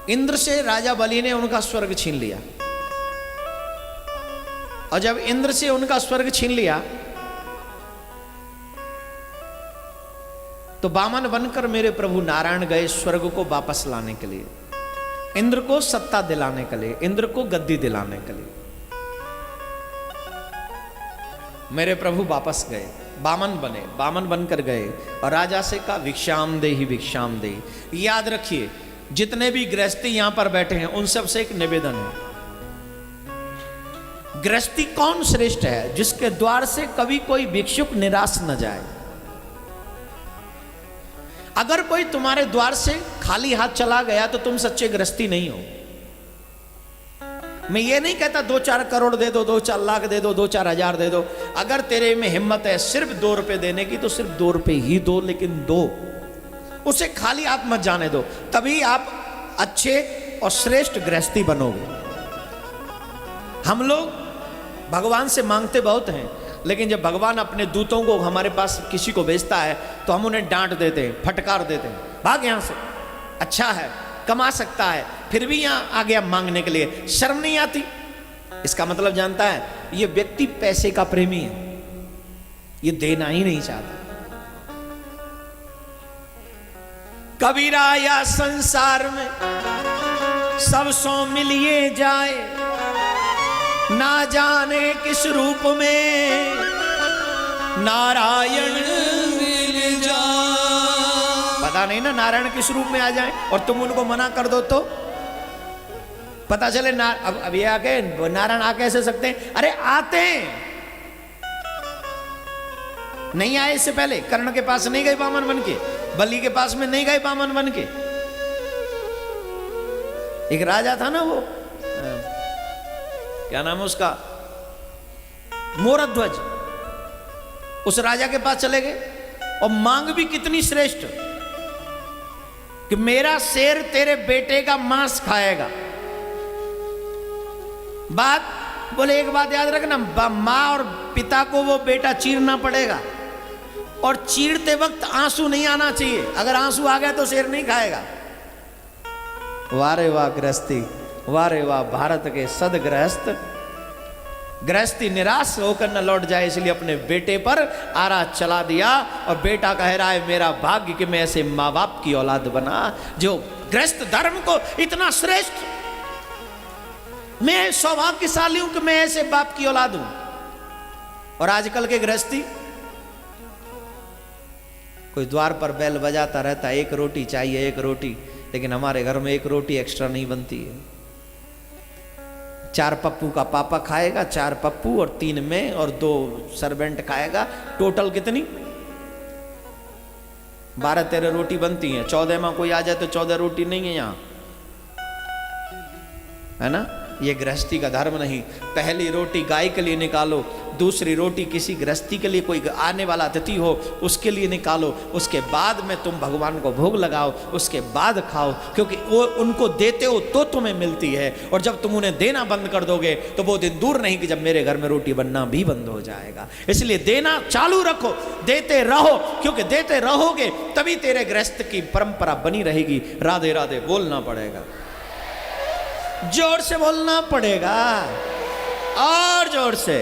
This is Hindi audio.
इंद्र से राजा बलि ने उनका स्वर्ग छीन लिया, और जब इंद्र से उनका स्वर्ग छीन लिया तो वामन बनकर मेरे प्रभु नारायण गए स्वर्ग को वापस लाने के लिए, इंद्र को सत्ता दिलाने के लिए, इंद्र को गद्दी दिलाने के लिए। मेरे प्रभु वापस गए, वामन बने, वामन बनकर गए और राजा से कहा भिक्षाम दे ही भिक्षाम दे। याद रखिए जितने भी गृहस्थी यहां पर बैठे हैं उन सब से एक निवेदन है, गृहस्थी कौन श्रेष्ठ है? जिसके द्वार से कभी कोई भिक्षुक निराश न जाए। अगर कोई तुम्हारे द्वार से खाली हाथ चला गया तो तुम सच्चे गृहस्थी नहीं हो। मैं ये नहीं कहता 2-4 करोड़ दे दो, 2-4 लाख दे दो, 2-4 हजार दे दो। अगर तेरे में हिम्मत है सिर्फ 2 रुपए देने की तो सिर्फ 2 रुपए ही दो, लेकिन दो, उसे खाली हाथ मत जाने दो, तभी आप अच्छे और श्रेष्ठ गृहस्थी बनोगे। हम लोग भगवान से मांगते बहुत हैं, लेकिन जब भगवान अपने दूतों को हमारे पास किसी को भेजता है तो हम उन्हें डांट देते हैं, फटकार देते हैं, भाग यहां से, अच्छा है कमा सकता है, फिर भी यहां आ गया मांगने के लिए, शर्म नहीं आती। इसका मतलब जानता है ये व्यक्ति पैसे का प्रेमी है, ये देना ही नहीं चाहता। कबीरा या संसार में सब सो मिलिए जाए, ना जाने किस रूप में नारायण मिल जाए। पता नहीं ना नारायण किस रूप में आ जाए और तुम उनको मना कर दो तो पता चले अब ये आके नारायण आ कैसे सकते हैं? अरे आते हैं, नहीं आए इससे पहले, कर्ण के पास नहीं गए वामन बन के, बलि के पास में नहीं गए वामन बन के। एक राजा था ना, वो क्या नाम है उसका, मोरध्वज, उस राजा के पास चले गए और मांग भी कितनी श्रेष्ठ कि मेरा शेर तेरे बेटे का मांस खाएगा। बात बोले एक बात याद रखना, मां और पिता को वो बेटा चीरना पड़ेगा और चीरते वक्त आंसू नहीं आना चाहिए, अगर आंसू आ गया तो शेर नहीं खाएगा। वाह रे वाह गृहस्थी, वाह रे वाह भारत के सदगृहस्थ। गृहस्थी निराश होकर न लौट जाए, इसलिए अपने बेटे पर आरा चला दिया और बेटा कह रहा है मेरा भाग्य कि मैं ऐसे माँ बाप की औलाद बना जो गृहस्थ धर्म को इतना श्रेष्ठ, मैं सौभाग्यशाली हूं कि मैं ऐसे बाप की औलाद हूं। और आजकल के गृहस्थी कोई द्वार पर बैल बजाता रहता है, 1 रोटी चाहिए 1 रोटी, लेकिन हमारे घर में 1 रोटी एक्स्ट्रा नहीं बनती है। 4 पप्पू का पापा खाएगा, 4 पप्पू और 3 में और 2 सर्वेंट खाएगा, टोटल कितनी 12-13 रोटी बनती हैं। 14 में कोई आ जाए तो 14 रोटी नहीं है यहाँ, है ना। ये गृहस्थी का धर्म नहीं। पहली रोटी गाय के लिए निकालो, दूसरी रोटी किसी गृहस्थी के लिए, कोई आने वाला अतिथि हो उसके लिए निकालो, उसके बाद में तुम भगवान को भोग लगाओ, उसके बाद खाओ, क्योंकि वो उनको देते हो तो तुम्हें मिलती है। और जब तुम उन्हें देना बंद कर दोगे तो वो दिन दूर नहीं कि जब मेरे घर में रोटी बनना भी बंद हो जाएगा। इसलिए देना चालू रखो, देते रहो, क्योंकि देते रहोगे तभी तेरे गृहस्थ की परंपरा बनी रहेगी। राधे राधे बोलना पड़ेगा, जोर से बोलना पड़ेगा और जोर से।